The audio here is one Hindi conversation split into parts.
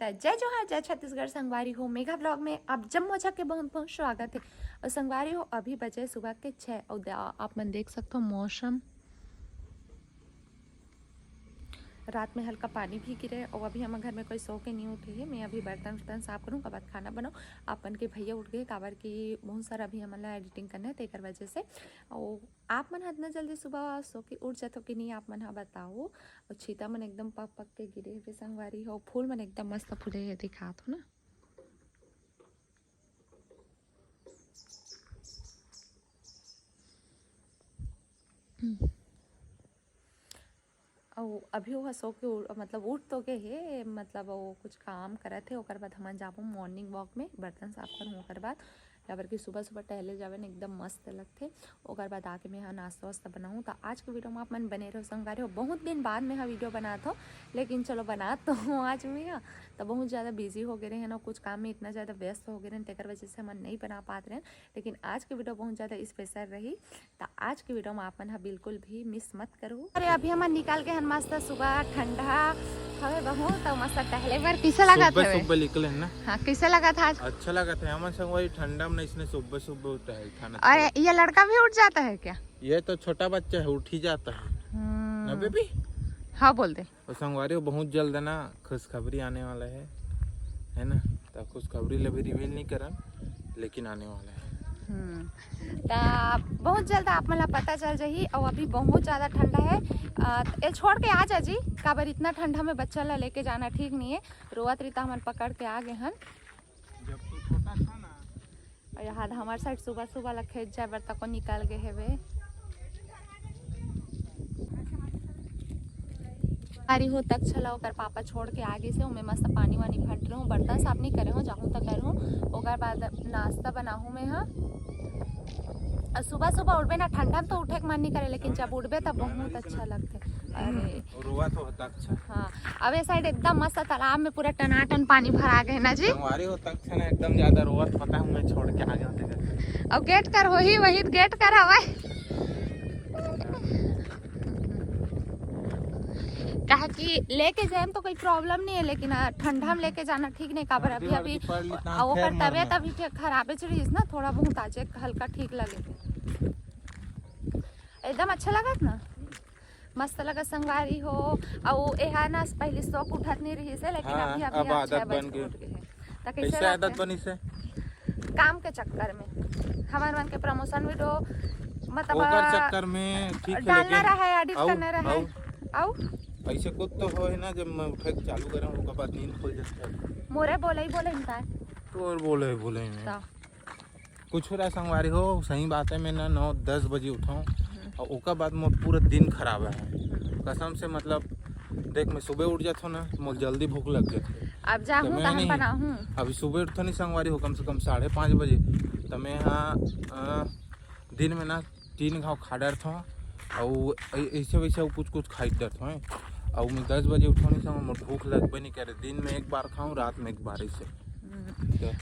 तो जय जोहार जय छत्तीसगढ़। संगवारी हो मेगा ब्लॉग में आप जम्मू के बहुत बहुत स्वागत है। और संगवारी हो अभी बजे सुबह के 6 और आप मन देख सकते हो मौसम रात में हल्का पानी भी गिरे। और अभी हम घर में कोई सो के नहीं उठे है। मैं अभी बर्तन वर्तन साफ करूँ के बाद खाना बनाऊँ। अपन के भैया उठ गए काबर की बहुत सारा अभी हमारा एडिटिंग करना है तेकर वजह से। और आप मन इतना जल्दी सुबह सो के उठ जाते हो कि नहीं आप मन हाँ बताओ। और छीता मन एकदम पक पक के गिरे हुए संगवारी हो। फूल मन एकदम मस्त फूले दिखात हो ना। और अभी वो सो के मतलब उठ तो गए है। मतलब वो कुछ काम करे थे ओकर बाद हम जाबो मॉर्निंग वॉक में बर्तन साफ करूँ। ओकर बाद काबर की सुबह सुबह टहले जावे ना एकदम मस्त लगते। ओकर बाद आके मैं हाँ नाश्ता वास्ता बनाऊँ। तो आज के वीडियो में आप मन बने रहो संगवारी हो। बहुत दिन बाद में हाँ वीडियो बनाता हूँ लेकिन चलो बना तो हूँ आज मैं हाँ। तो बहुत ज़्यादा बिजी हो गए हैं ना कुछ काम में इतना ज़्यादा व्यस्त हो गए हैं तेकर वजह से हम नहीं बना पाते हैं। लेकिन आज की वीडियो बहुत ज़्यादा स्पेशल रही। तो आज की वीडियो में आप मन हाँ बिल्कुल भी मिस मत करो। अरे अभी हम निकाल के हम मस्त सुबह ठंडा हवे बहुत तो मस्त टहले बार कैसा लगा था सुबह निकले ना। हाँ कैसा लगा था आज? अच्छा लगा था हमारे संग वही ठंडा में इसने सुबह सुबह उठा था ना। अरे ये लड़का भी उठ जाता है क्या? ये तो छोटा बच्चा है उठ ही जाता है ना बेबी। हाँ बोल दे। और संगवारी बहुत जल्द ना खुशखबरी आने वाला है ना। तो खुशखबरी लभी रिवील नहीं करन लेकिन आने वाला है। तो बहुत जल्द आप मला पता चल जाही। और अभी बहुत ज़्यादा ठंडा है। ये छोड़ के आ जा जी काबर इतना ठंडा में बच्चा ला लेके जाना ठीक नहीं है। रोवत रीता हमन पकड़ के आ गए हन। जब तो छोटा था ना और यहाँ हमारे साइड सुबह सुबह ला खेत जाए बर तक निकाल गए हेवे। अरे हो तक चला ओकर पापा छोड़ के आगे से मैं मस्त पानी वानी भर रही हूँ। बर्तन साफ नहीं करे हूँ जाऊँ तो कर हूँ। ओकर बाद नाश्ता बनाऊँ मैं हाँ। और सुबह सुबह उठबे ना ठंडा में तो उठे के मन नहीं करे लेकिन जब उठबे तब बहुत अच्छा लगते। अरे रुआ तो होता अच्छा। हाँ अब ये साइड एकदम मस्त तालाब में पूरा टनाटन पानी भरा गए ना जी। संगवारी होता अच्छा ना एकदम ज्यादा रोवत पता हूँ मैं छोड़ के आ गया। अब गेट कर हो ही वही गेट कर हवा कहा कि लेके जाए तो कोई प्रॉब्लम नहीं है लेकिन ठंडा में लेके जाना ठीक नहीं काबर अभी अभी ओकर तबियत अभी खराबे चली ना थोड़ा बहुत आज हल्का ठीक लगे। एकदम अच्छा लगा ना मस्त लगा संगवारी हो। और यहाँ ना पहले शौक उठत नहीं रही से लेकिन अभी अभी आदत बन गई। कैसे आदत बनी से? काम के चक्कर में हमारे मन के प्रमोशन वीडियो मतलब चक्कर में ठीक डालना रहा है एडिट करना रहा है। आओ ऐसे कुछ तो हो है ना जब मैं उठे चालू करा उसके बाद नींद खुल जाता है। मोरे बोले ही बोले इंसान तो और बोले मैं कुछ हो रहा संगवारी हो। सही बात है मैं ना 9-10 बजे उठाऊँ और उसका बाद मोर पूरा दिन खराब है कसम से। मतलब देख मैं सुबह उठ जाता हूँ ना मुझे जल्दी भूख लग जाती। अब जाऊँ कहाँ बनाऊँ? अभी सुबह उठता नहीं संगवारी हो कम से कम 5:30 बजे। तो मैं यहाँ दिन में ना 3 घाव खा डरता हूँ और ऐसे वैसे कुछ कुछ खाई डरता हूँ। और मैं 10 बजे उठने से मुझे भूख लगबे नहीं करे। दिन में एक बार खाऊँ रात में एक बार ऐसे।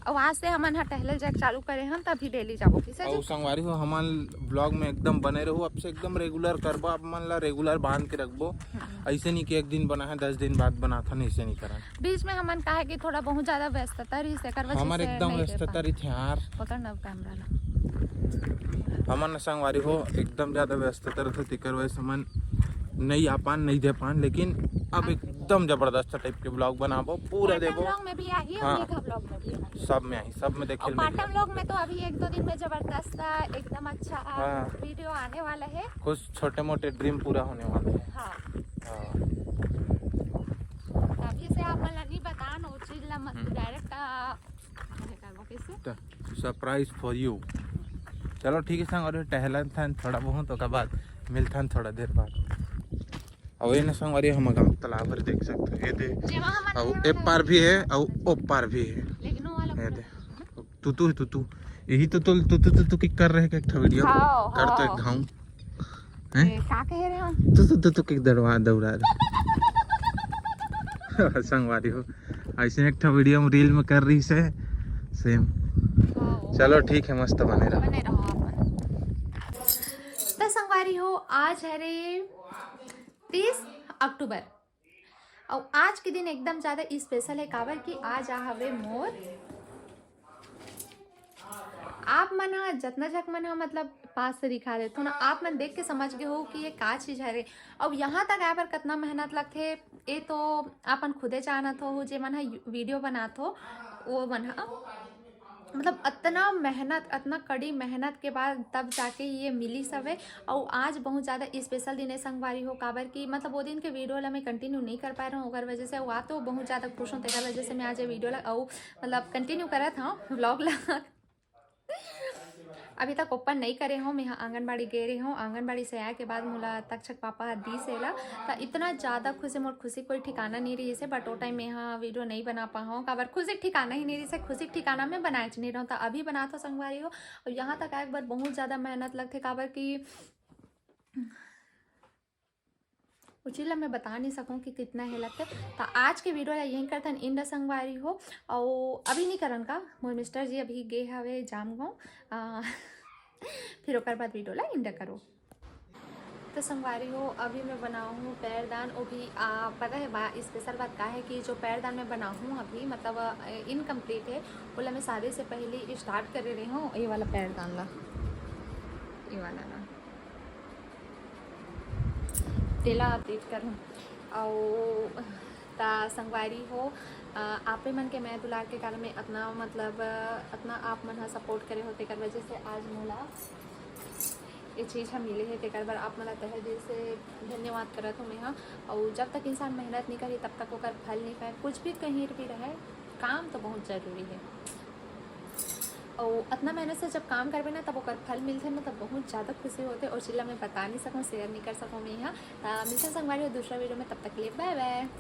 और वहाँ से हमन टहले जाके चालू करे हम तभी डेली जाबो किसे और संगवारी हो हमार ब्लॉग में एकदम बने रहो। अब से एकदम रेगुलर करबो आप मन ला रेगुलर बांध के रखबो। ऐसे नहीं कि एक दिन बना है 10 दिन बाद बना था नहीं ऐसे नहीं करा। बीच में हमन कहे कि थोड़ा बहुत ज्यादा व्यस्तता रही से करवा हमार एकदम व्यस्तता रही थी यार। पकड़ ना कैमरा ला हमन संगवारी हो एकदम ज्यादा व्यस्तता रहते तिकर वजह से मन नहीं आ पान नहीं दे पान। लेकिन अब एकदम जबरदस्त टाइप के ब्लॉग बनाबो पूरा देबो। ब्लॉग में भी आई और मेगा ब्लॉग में भी आई सब में आई सब में देखे। पाटन ब्लॉग में तो अभी 1-2 दिन में जबरदस्त एकदम अच्छा वीडियो आने वाला है। कुछ छोटे मोटे ड्रीम पूरा होने वाले हैं। हाँ अभी से आप मला नहीं बता नो चीज ला मत डायरेक्ट करबो कैसे सरप्राइज फॉर यू। चलो ठीक है संग और टहलन था थोड़ा बहुत तो बाद मिलता थोड़ा देर बाद। और ये ना संगवारी हम गाँव तालाब भर देख सकते हो। ये दे और ए पार भी है और ओ पार भी है। ये दे तू यही तो की कर रहे एक वीडियो कर तो एक घाव हैं का कह रहे हो तू की दौड़ा संगवारी हो ऐसे एक वीडियो में रील में कर रही से सेम। चलो ठीक है मस्त बने रहो तो संगवारी हो आज है रे 30 अक्टूबर और आज के दिन एकदम ज़्यादा स्पेशल है काबर कि आज आ हवे मोर आप मन हा जतना जक मन हा मतलब पास से दिखा रहे तो ना आप मन देख के समझ गए हो कि ये का चीज है रे। अब यहाँ तक आए पर कितना मेहनत लगथे ये तो आपन खुदे जानत हो जे मन हा वीडियो बनात हो वो मन हा मतलब इतना मेहनत इतना कड़ी मेहनत के बाद तब जाके ये मिली सवे। और आज बहुत ज़्यादा स्पेशल दिन है संगवारी हो काबर कि मतलब वो दिन के वीडियो ला मैं कंटिन्यू नहीं कर पा रहा हूँ अगर वजह से हुआ तो बहुत ज़्यादा खुश हूँ तेरा वजह से मैं आज ये वीडियो ला और मतलब कंटिन्यू करत हूँ व्लॉग ला। अभी तक ओपन नहीं करे हूँ मैं आंगनबाड़ी गए रही हूँ आंगनबाड़ी से आए के बाद मोला तक्षक पापा दी सेला तो इतना ज़्यादा खुशी मोर खुशी कोई ठिकाना नहीं रही से बट वो टाइम में यहाँ वीडियो नहीं बना पा हूँ काबर खुशी ठिकाना ही नहीं रही से खुशी ठिकाना में बनाए नहीं रहा तो अभी बना तो संगवारी हो। और यहाँ तक आए एक बार बहुत ज़्यादा मेहनत लगते काबर कि उचिला मैं बता नहीं सकूँ कि कितना है लगता है। तो आज के वीडियो यही करथन इन संगवारी हो और अभी नहीं करन का मोर मिस्टर जी अभी गए हवे जाम गाँव फिर ओकर बाद वीडियो ला इंडा करो। तो संगवारी हो अभी मैं बनाऊँ हूँ पैरदान वो भी पता है स्पेशल बात का है कि जो पैरदान मैं बनाऊँ अभी मतलब इनकम्प्लीट है बोला मैं शादी से पहले स्टार्ट कर रही हूँ ये वाला पैरदान ला ये वाला ना तेला अपडेट करूँ और ता संगवारी हो आपे मन के मैं दुलार के कारण में अपना मतलब अपना आप मन हा सपोर्ट करे हो तेकर वजह से आज मोला ये चीज़ हम मिले है तेकर बार आप मला तहे दिल से धन्यवाद करत हूँ मैं हाँ। और जब तक इंसान मेहनत नहीं करी तब तक ओकर फल नहीं पाए कुछ भी कहीं भी रहे काम तो बहुत ज़रूरी है और इतना मेहनत से जब काम करबे ना तब ओकर फल मिलते ना तब बहुत ज़्यादा खुशी होते और चिल्ला मैं बता नहीं सकूँ शेयर नहीं कर सकूँ मैं यहाँ मिलते संगवारी हो दूसरा वीडियो में तब तक के लिए बाय बाय।